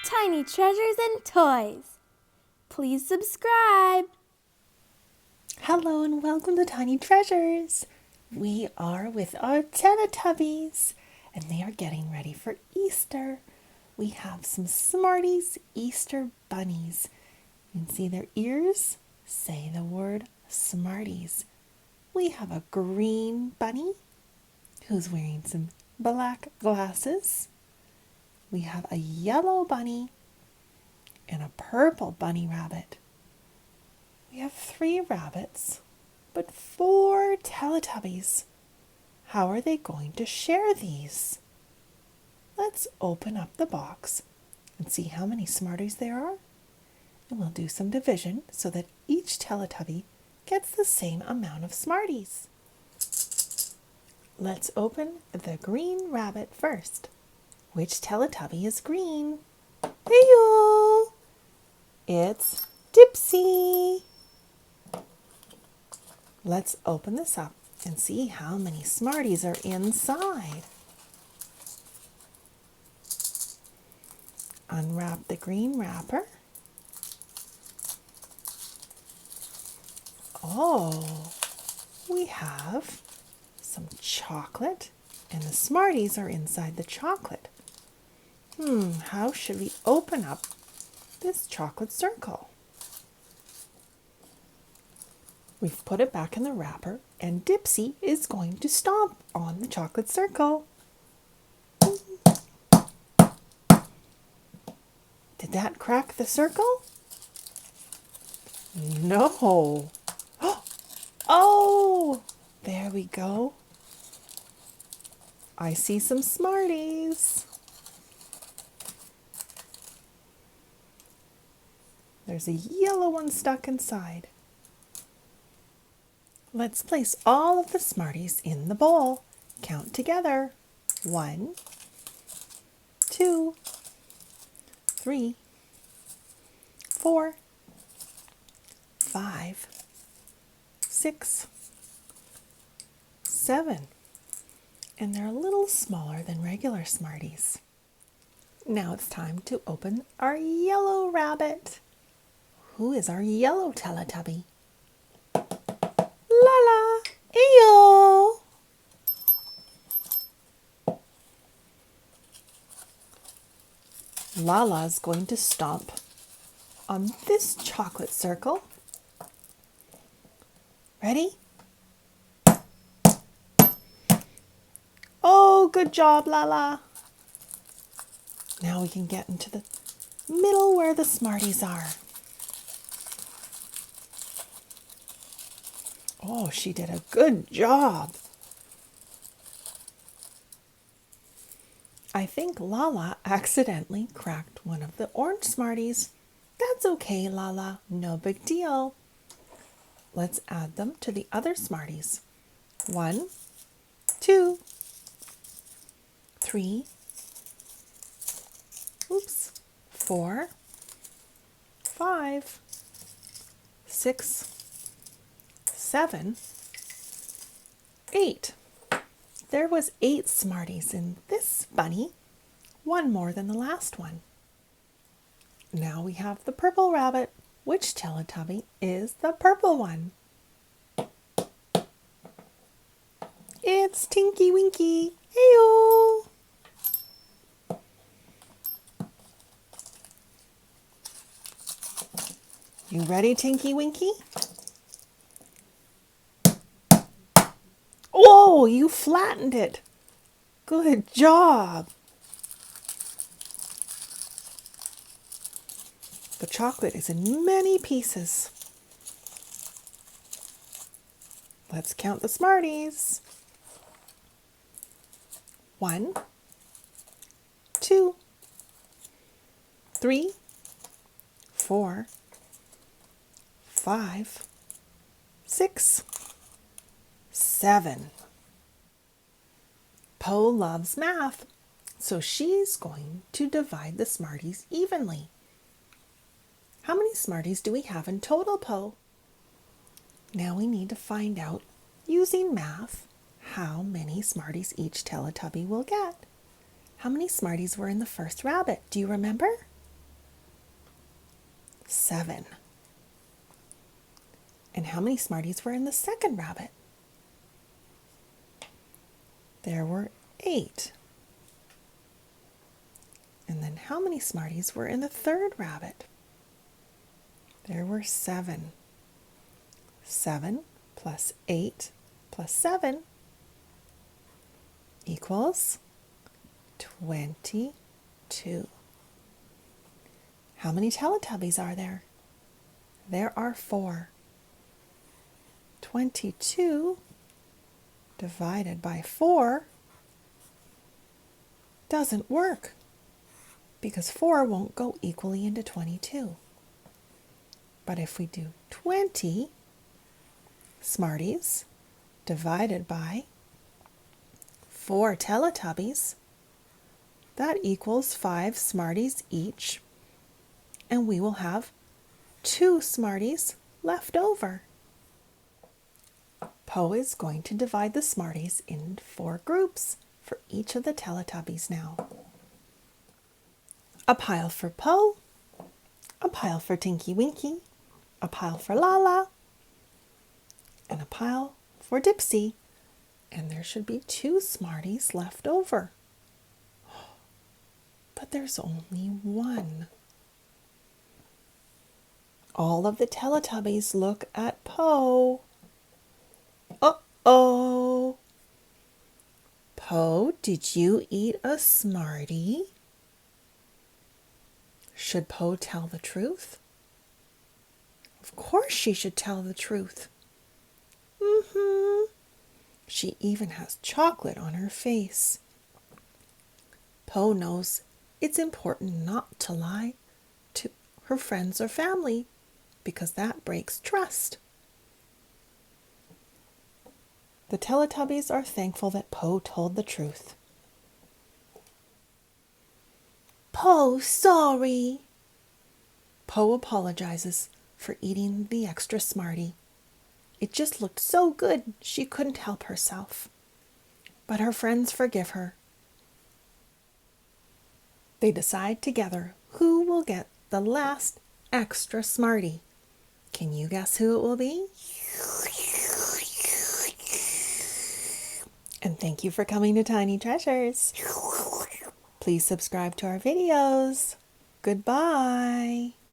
tiny treasures and toys. Please subscribe. Hello and welcome to Tiny Treasures. We are with our Teletubbies and they are getting ready for Easter. We have some Smarties Easter bunnies. You can see their ears say the word Smarties. We have a green bunny who's wearing some black glasses. We have a yellow bunny and a purple bunny rabbit. We have 3 rabbits, but 4 Teletubbies. How are they going to share these? Let's open up the box and see how many Smarties there are. And we'll do some division so that each Teletubby gets the same amount of Smarties. Let's open the green rabbit first. Which Teletubby is green? Hey-o! It's Dipsy. Let's open this up and see how many Smarties are inside. Unwrap the green wrapper. Oh, we have some chocolate, and the Smarties are inside the chocolate. How should we open up this chocolate circle? We've put it back in the wrapper, and Dipsy is going to stomp on the chocolate circle. Did that crack the circle? No. Oh, there we go. I see some Smarties. There's a yellow one stuck inside. Let's place all of the Smarties in the bowl. Count together. 1, 2, 3, 4, 5, 6, 7. And they're a little smaller than regular Smarties. Now it's time to open our yellow rabbit. Who is our yellow Teletubby? Lala! Ayo! Lala's going to stomp on this chocolate circle. Ready? Oh, good job, Lala. Now we can get into the middle where the Smarties are. Oh, she did a good job. I think Lala accidentally cracked one of the orange Smarties. That's okay, Lala. No big deal. Let's add them to the other Smarties. 1, 2, 3, 4, 5, 6, 7, 8. There was 8 Smarties in this bunny, 1 more than the last one. Now we have the purple rabbit. Which Teletubby is the purple one? It's Tinky Winky. Heyo! You ready, Tinky Winky? Oh, you flattened it. Good job. The chocolate is in many pieces. Let's count the Smarties. 1, 2, 3, 4, 5, 6, 7. Poe loves math, so she's going to divide the Smarties evenly. How many Smarties do we have in total, Poe? Now we need to find out, using math, how many Smarties each Teletubby will get. How many Smarties were in the first rabbit? Do you remember? 7. And how many Smarties were in the second rabbit? There were 8. And then how many Smarties were in the third rabbit? There were 7. 7 plus 8 plus 7 equals 22. How many Teletubbies are there? There are 4. 22 divided by 4 doesn't work because 4 won't go equally into 22. But if we do 20 Smarties divided by 4 Teletubbies, that equals 5 Smarties each, and we will have 2 Smarties left over. Poe is going to divide the Smarties in 4 groups for each of the Teletubbies now. A pile for Poe, a pile for Tinky Winky, a pile for Lala, and a pile for Dipsy. And there should be 2 Smarties left over. But there's only 1. All of the Teletubbies look at Poe. Uh-oh! Poe, did you eat a Smartie? Should Poe tell the truth? Of course she should tell the truth. She even has chocolate on her face. Poe knows it's important not to lie to her friends or family because that breaks trust. The Teletubbies are thankful that Poe told the truth. Poe, sorry. Poe apologizes for eating the extra Smartie. It just looked so good she couldn't help herself. But her friends forgive her. They decide together who will get the last extra Smartie. Can you guess who it will be? And thank you for coming to Tiny Treasures. Please subscribe to our videos. Goodbye.